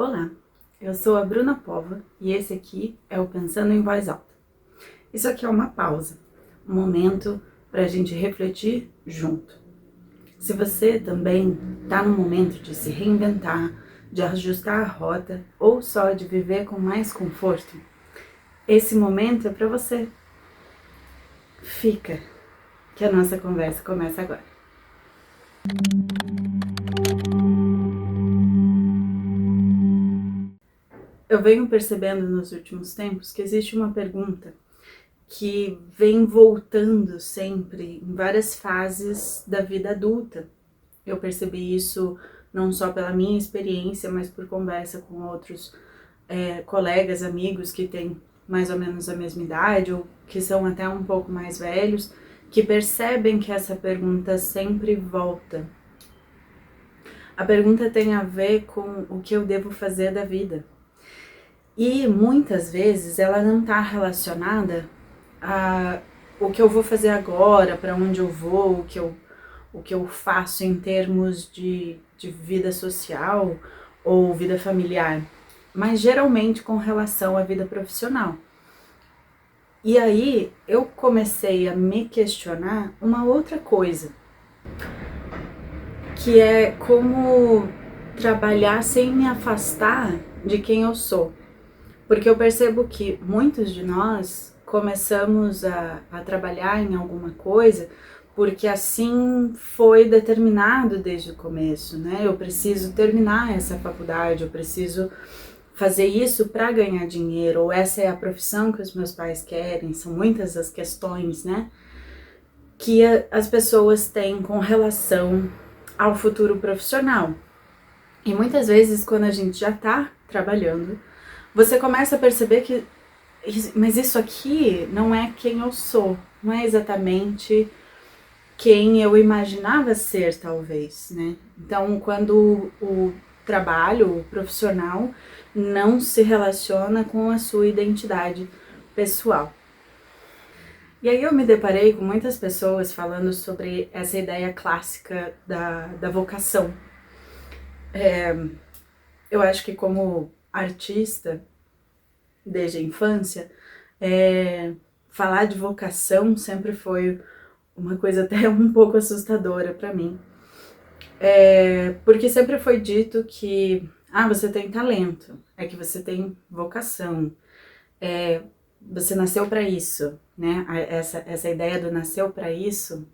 Olá, eu sou a Bruna Pova e esse aqui é o Pensando em Voz Alta. Isso aqui é uma pausa, um momento para a gente refletir junto. Se você também está no momento de se reinventar, de ajustar a rota ou só de viver com mais conforto, esse momento é para você. Fica, que a nossa conversa começa agora. Eu venho percebendo nos últimos tempos que existe uma pergunta que vem voltando sempre em várias fases da vida adulta. Eu percebi isso não só pela minha experiência, mas por conversa com outros colegas, amigos que têm mais ou menos a mesma idade ou que são até um pouco mais velhos, que percebem que essa pergunta sempre volta. A pergunta tem a ver com o que eu devo fazer da vida. E muitas vezes ela não está relacionada a o que eu vou fazer agora, para onde eu vou, o que eu faço em termos de vida social ou vida familiar, mas geralmente com relação à vida profissional. E aí eu comecei a me questionar uma outra coisa, que é como trabalhar sem me afastar de quem eu sou. Porque eu percebo que muitos de nós começamos a trabalhar em alguma coisa porque assim foi determinado desde o começo, né? Eu preciso terminar essa faculdade, eu preciso fazer isso para ganhar dinheiro, ou essa é a profissão que os meus pais querem, são muitas as questões, né? Que as pessoas têm com relação ao futuro profissional. E muitas vezes, quando a gente já tá trabalhando, você começa a perceber que, mas isso aqui não é quem eu sou, não é exatamente quem eu imaginava ser, talvez, né? Então, quando o trabalho, o profissional, não se relaciona com a sua identidade pessoal. E aí eu me deparei com muitas pessoas falando sobre essa ideia clássica da vocação. Eu acho que como artista, desde a infância, falar de vocação sempre foi uma coisa até um pouco assustadora para mim. Porque sempre foi dito que você tem talento, é que você tem vocação, você nasceu para isso, né? Essa ideia do nasceu para isso,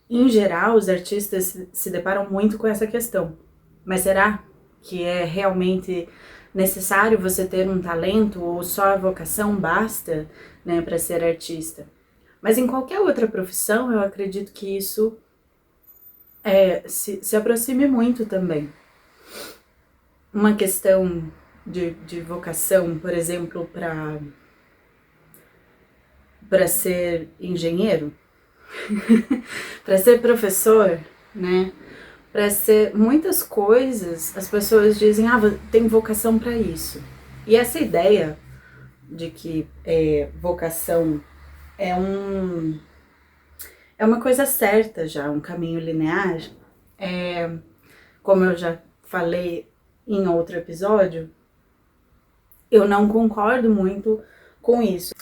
em geral, os artistas se deparam muito com essa questão. Mas será que é realmente necessário você ter um talento ou só a vocação basta, né, para ser artista? Mas em qualquer outra profissão, eu acredito que isso se aproxime muito também. Uma questão de vocação, por exemplo, para ser engenheiro, para ser professor, né? Para ser muitas coisas, as pessoas dizem, tem vocação para isso. E essa ideia de que vocação é uma coisa certa já, um caminho linear, como eu já falei em outro episódio, eu não concordo muito com isso.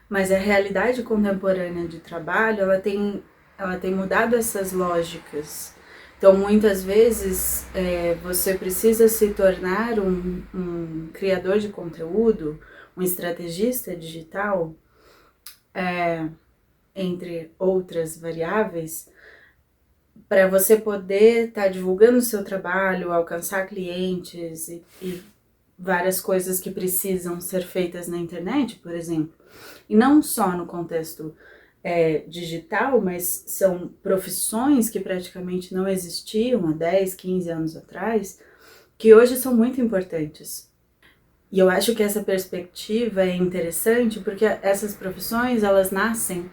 Mas a realidade contemporânea de trabalho, ela tem mudado essas lógicas. Então, muitas vezes, você precisa se tornar um criador de conteúdo, um estrategista digital, entre outras variáveis, para você poder estar divulgando o seu trabalho, alcançar clientes e várias coisas que precisam ser feitas na internet, por exemplo. E não só no contexto digital, mas são profissões que praticamente não existiam há 10, 15 anos atrás, que hoje são muito importantes. E eu acho que essa perspectiva é interessante porque essas profissões, elas nascem,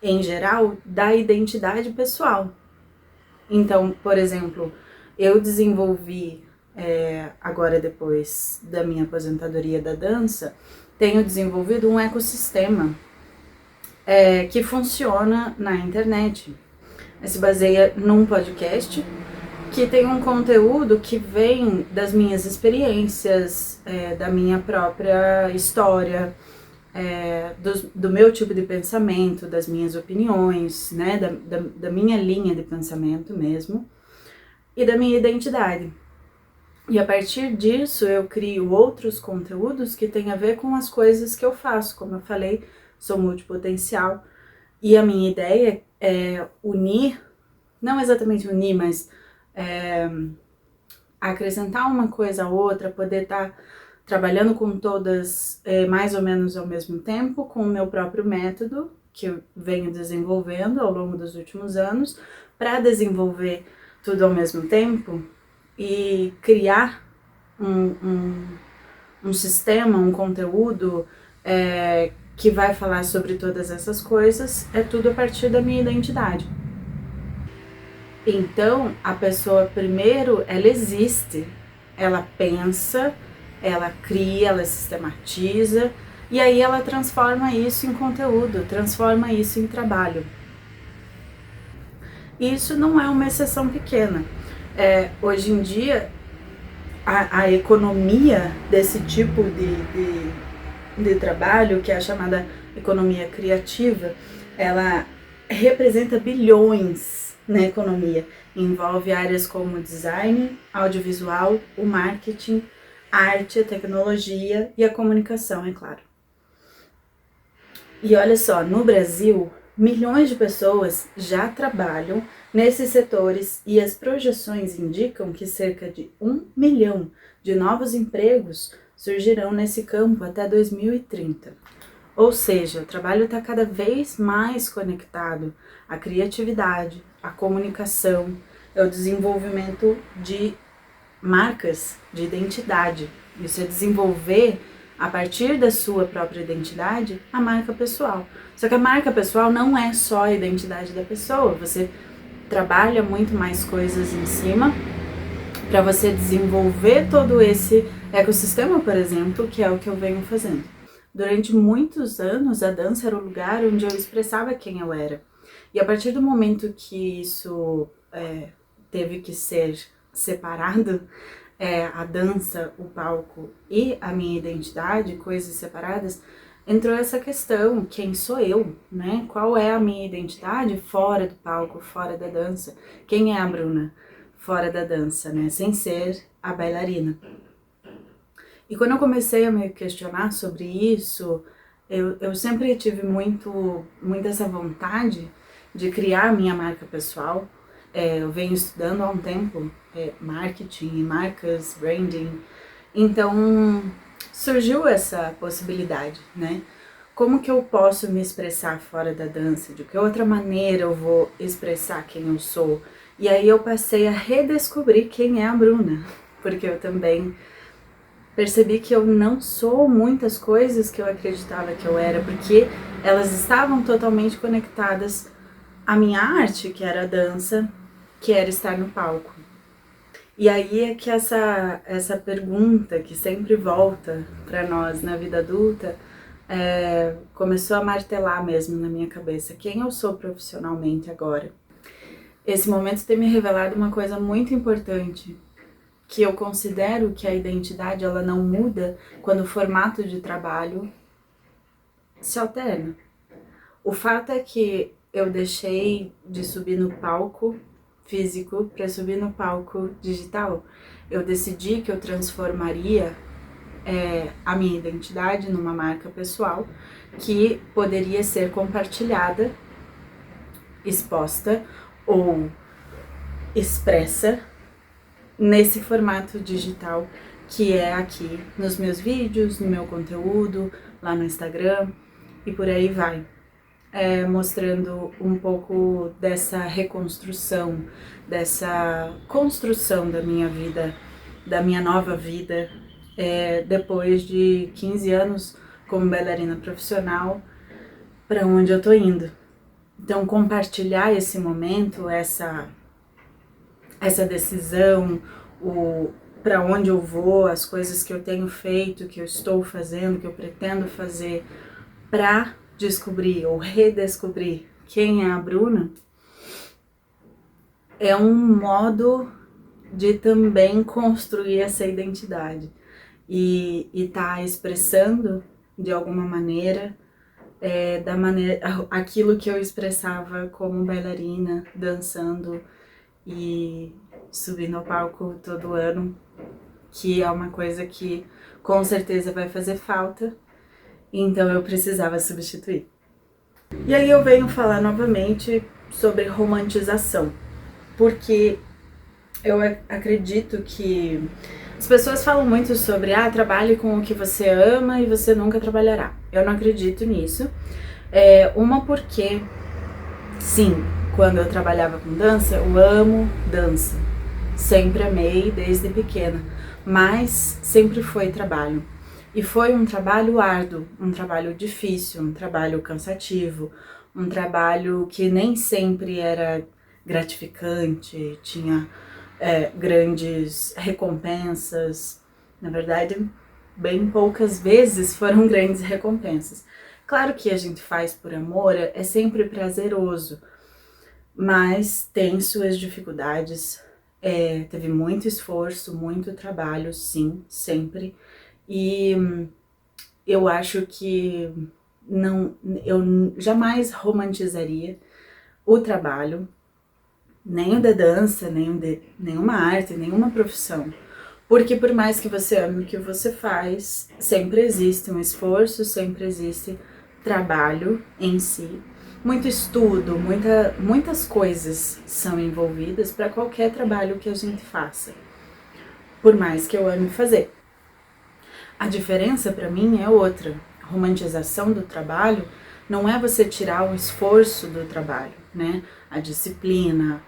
em geral, da identidade pessoal. Então, por exemplo, eu desenvolvi, agora depois da minha aposentadoria da dança, tenho desenvolvido um ecossistema que funciona na internet. Se baseia num podcast que tem um conteúdo que vem das minhas experiências, da minha própria história, do meu tipo de pensamento, das minhas opiniões, né, da minha linha de pensamento mesmo, e da minha identidade. E a partir disso eu crio outros conteúdos que têm a ver com as coisas que eu faço. Como eu falei, sou multipotencial e a minha ideia é unir, não exatamente unir, mas acrescentar uma coisa a outra, poder estar trabalhando com todas mais ou menos ao mesmo tempo, com o meu próprio método, que eu venho desenvolvendo ao longo dos últimos anos, para desenvolver tudo ao mesmo tempo e criar um sistema, um conteúdo que vai falar sobre todas essas coisas, é tudo a partir da minha identidade. Então, a pessoa primeiro, ela existe, ela pensa, ela cria, ela sistematiza, e aí ela transforma isso em conteúdo, transforma isso em trabalho. Isso não é uma exceção pequena. Hoje em dia, a economia desse tipo de trabalho, que é a chamada economia criativa, ela representa bilhões na economia. Envolve áreas como design, audiovisual, o marketing, a arte, a tecnologia e a comunicação, é claro. E olha só, no Brasil, milhões de pessoas já trabalham nesses setores e as projeções indicam que cerca de 1 milhão de novos empregos surgirão nesse campo até 2030. Ou seja, o trabalho está cada vez mais conectado à criatividade, à comunicação, ao desenvolvimento de marcas, de identidade. Isso é desenvolver, a partir da sua própria identidade, a marca pessoal. Só que a marca pessoal não é só a identidade da pessoa, você trabalha muito mais coisas em cima para você desenvolver todo esse ecossistema, por exemplo, que é o que eu venho fazendo. Durante muitos anos, a dança era o lugar onde eu expressava quem eu era. E a partir do momento que isso teve que ser separado, a dança, o palco e a minha identidade, coisas separadas, entrou essa questão, quem sou eu, né? Qual é a minha identidade fora do palco, fora da dança? Quem é a Bruna fora da dança, né? Sem ser a bailarina. E quando eu comecei a me questionar sobre isso, eu sempre tive muito essa vontade de criar minha marca pessoal. Eu venho estudando há um tempo marketing, marcas, branding. Então surgiu essa possibilidade, né? Como que eu posso me expressar fora da dança? De que outra maneira eu vou expressar quem eu sou? E aí eu passei a redescobrir quem é a Bruna, porque eu também percebi que eu não sou muitas coisas que eu acreditava que eu era, porque elas estavam totalmente conectadas à minha arte, que era a dança, que era estar no palco. E aí é que essa pergunta que sempre volta para nós na vida adulta começou a martelar mesmo na minha cabeça. Quem eu sou profissionalmente agora? Esse momento tem me revelado uma coisa muito importante, que eu considero que a identidade ela não muda quando o formato de trabalho se alterna. O fato é que eu deixei de subir no palco físico para subir no palco digital. Eu decidi que eu transformaria a minha identidade numa marca pessoal que poderia ser compartilhada, exposta ou expressa nesse formato digital que é aqui nos meus vídeos, no meu conteúdo, lá no Instagram e por aí vai. Mostrando um pouco dessa reconstrução, dessa construção da minha vida, da minha nova vida, depois de 15 anos como bailarina profissional, para onde eu tô indo. Então, compartilhar esse momento, essa decisão, para onde eu vou, as coisas que eu tenho feito, que eu estou fazendo, que eu pretendo fazer para descobrir ou redescobrir quem é a Bruna, é um modo de também construir essa identidade e tá expressando de alguma maneira, da maneira aquilo que eu expressava como bailarina, dançando e subindo ao palco todo ano, que é uma coisa que com certeza vai fazer falta, então eu precisava substituir. E aí eu venho falar novamente sobre romantização, porque eu acredito que as pessoas falam muito sobre trabalhe com o que você ama e você nunca trabalhará. Eu não acredito nisso. Uma porque, sim, quando eu trabalhava com dança, eu amo dança. Sempre amei desde pequena, mas sempre foi trabalho. E foi um trabalho árduo, um trabalho difícil, um trabalho cansativo, um trabalho que nem sempre era gratificante, tinha grandes recompensas. Na verdade, bem poucas vezes foram grandes recompensas. Claro que a gente faz por amor, é sempre prazeroso, mas tem suas dificuldades. Teve muito esforço, muito trabalho, sim, sempre. E eu acho que eu jamais romantizaria o trabalho, nem o da dança, nem o de nenhuma arte, nenhuma profissão. Porque por mais que você ame o que você faz, sempre existe um esforço, sempre existe trabalho em si. Muito estudo, muitas coisas são envolvidas para qualquer trabalho que a gente faça, por mais que eu ame fazer. A diferença para mim é outra. A romantização do trabalho não é você tirar o esforço do trabalho, né? A disciplina,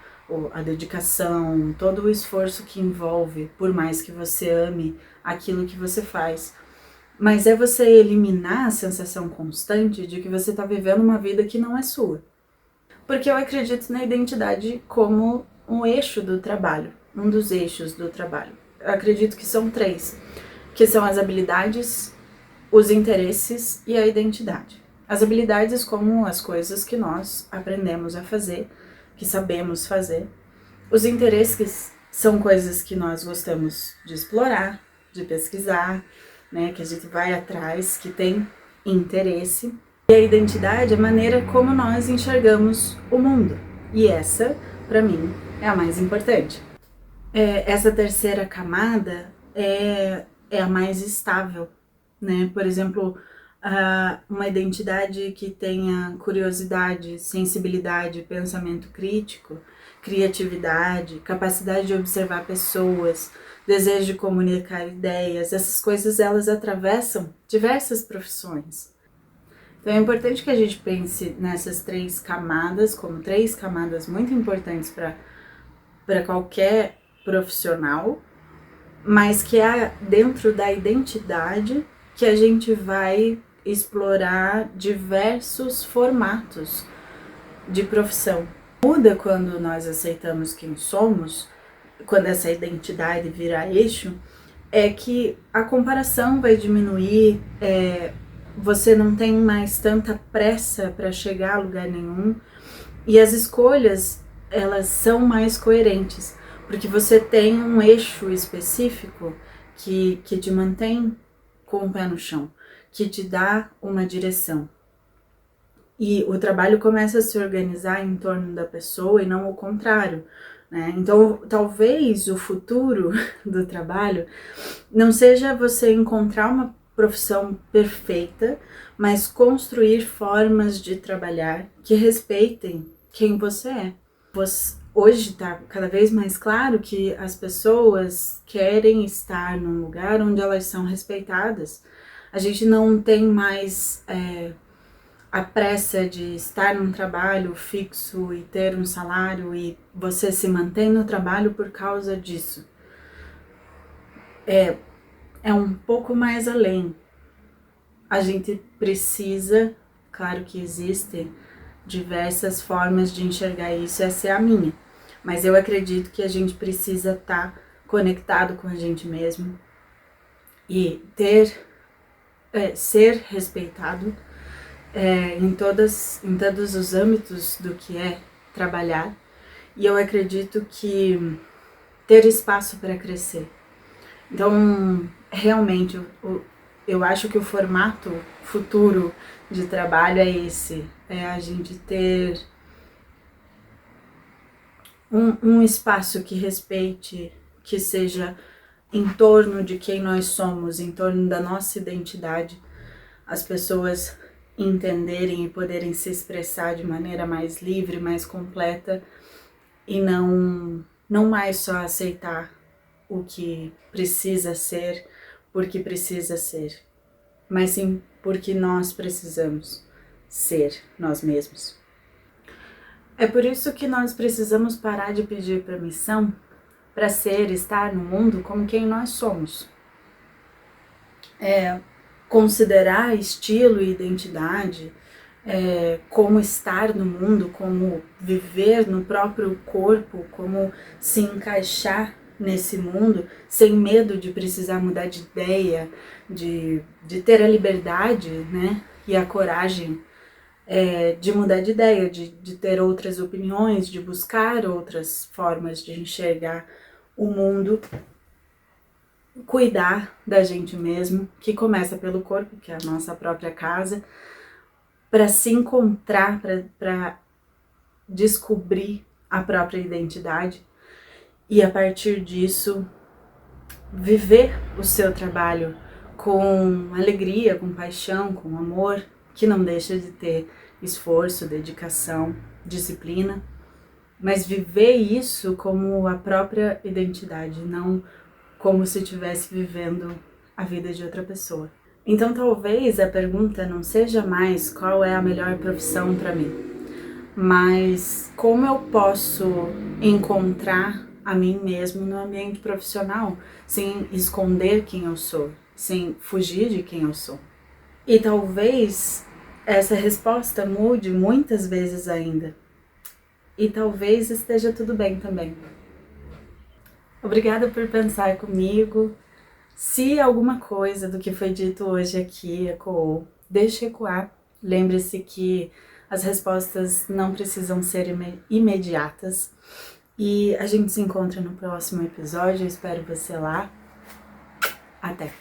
a dedicação, todo o esforço que envolve, por mais que você ame aquilo que você faz. Mas é você eliminar a sensação constante de que você está vivendo uma vida que não é sua. Porque eu acredito na identidade como um eixo do trabalho, um dos eixos do trabalho. Eu acredito que são 3, que são as habilidades, os interesses e a identidade. As habilidades como as coisas que nós aprendemos a fazer, que sabemos fazer. Os interesses são coisas que nós gostamos de explorar, de pesquisar, né, que a gente vai atrás, que tem interesse. E a identidade é a maneira como nós enxergamos o mundo. E essa, para mim, é a mais importante. Essa terceira camada é a mais estável, né? Por exemplo, uma identidade que tenha curiosidade, sensibilidade, pensamento crítico, criatividade, capacidade de observar pessoas, desejo de comunicar ideias, essas coisas elas atravessam diversas profissões. Então é importante que a gente pense nessas 3 camadas como 3 camadas muito importantes para qualquer profissional, mas que é dentro da identidade que a gente vai explorar diversos formatos de profissão. Muda quando nós aceitamos quem somos, quando essa identidade vira eixo, é que a comparação vai diminuir, você não tem mais tanta pressa para chegar a lugar nenhum e as escolhas elas são mais coerentes, porque você tem um eixo específico que te mantém com o pé no chão, que te dá uma direção. E o trabalho começa a se organizar em torno da pessoa e não o contrário, né? Então, talvez o futuro do trabalho não seja você encontrar uma profissão perfeita, mas construir formas de trabalhar que respeitem quem você é. Hoje está cada vez mais claro que as pessoas querem estar num lugar onde elas são respeitadas. A gente não tem mais a pressa de estar num trabalho fixo e ter um salário e você se mantém no trabalho por causa disso. É um pouco mais além. A gente precisa, claro que existem diversas formas de enxergar isso, essa é a minha, mas eu acredito que a gente precisa estar conectado com a gente mesmo e ser respeitado em todos os âmbitos do que é trabalhar. E eu acredito que ter espaço para crescer. Então, realmente, eu acho que o formato futuro de trabalho é esse, é a gente ter um espaço que respeite, que seja em torno de quem nós somos, em torno da nossa identidade, as pessoas entenderem e poderem se expressar de maneira mais livre, mais completa e não mais só aceitar o que precisa ser porque precisa ser, mas sim porque nós precisamos ser nós mesmos. É por isso que nós precisamos parar de pedir permissão para ser, estar no mundo como quem nós somos. Considerar estilo e identidade, como estar no mundo, como viver no próprio corpo, como se encaixar nesse mundo, sem medo de precisar mudar de ideia, de ter a liberdade, né, e a coragem de mudar de ideia, de ter outras opiniões, de buscar outras formas de enxergar o mundo, cuidar da gente mesmo, que começa pelo corpo, que é a nossa própria casa, para se encontrar, para descobrir a própria identidade e a partir disso viver o seu trabalho com alegria, com paixão, com amor, que não deixa de ter esforço, dedicação, disciplina, mas viver isso como a própria identidade, não como se estivesse vivendo a vida de outra pessoa. Então talvez a pergunta não seja mais qual é a melhor profissão para mim, mas como eu posso encontrar a mim mesmo no ambiente profissional, sem esconder quem eu sou, sem fugir de quem eu sou. E talvez essa resposta mude muitas vezes ainda. E talvez esteja tudo bem também. Obrigada por pensar comigo. Se alguma coisa do que foi dito hoje aqui ecoou, deixe ecoar. Lembre-se que as respostas não precisam ser imediatas. E a gente se encontra no próximo episódio. Eu espero você lá. Até!